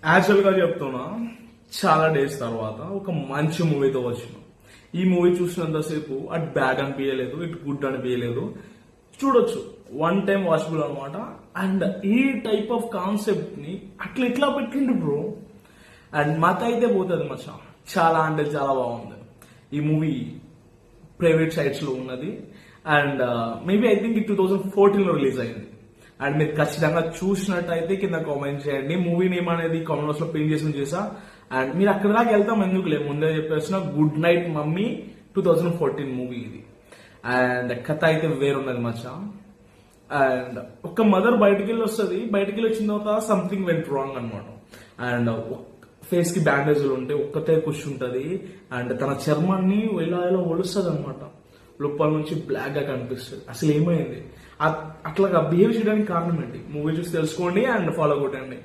Actual గా చెప్తున్నా, చాలా డేస్ తర్వాత ఒక మంచి మూవీతో వచ్చిన. ఈ మూవీ చూసినంతసేపు అటు బ్యాడ్ అనిపించలేదు, ఇటు గుడ్ అనిపించలేదు. చూడొచ్చు, వన్ టైం వాచబుల్ అనమాట. అండ్ ఈ టైప్ ఆఫ్ కాన్సెప్ట్ ని అట్లా ఎట్లా పెట్టిండు బ్రో. అండ్ మత అయితే పోతుంది మచ్చా, చాలా అంటే చాలా బాగుంది. ఈ మూవీ ప్రైవేట్ సైట్స్ లో ఉన్నది. అండ్ మేబీ ఐ థింక్ 2014 లో రిలీజ్ అయింది. అండ్ మీరు ఖచ్చితంగా చూసినట్టయితే కింద కామెంట్ చేయండి. మూవీ నేమ్ అనేది కామెంట్ బాక్స్ లో పిన్ చేసా. అండ్ మీరు అక్కడ దాకా వెళ్తాం ఎందుకులే, ముందే చెప్పేసిన గుడ్ నైట్ మమ్మీ 2014 మూవీ ఇది. అండ్ కథ అయితే వేరున్నది మచ్చా. అండ్ ఒక మదర్ బయటికి వెళ్ళి వస్తుంది, బయటికి వెళ్ళి వచ్చిన తర్వాత సంథింగ్ వెంట్ రాంగ్ అనమాట. అండ్ ఫేస్ కి బ్యాండేజ్లు ఉంటే ఒక్కతే కూర్చుంటది. అండ్ తన చర్మాన్ని ఇలా ఒలుస్తుంది అనమాట, లోపల నుంచి బ్లాక్ గా కనిపిస్తుంది. అసలు ఏమైంది, అట్లాగా బిహేవ్ చేయడానికి కారణం ఏంటి? మూవీ చూసి తెలుసుకోండి అండ్ ఫాలో కొట్టండి.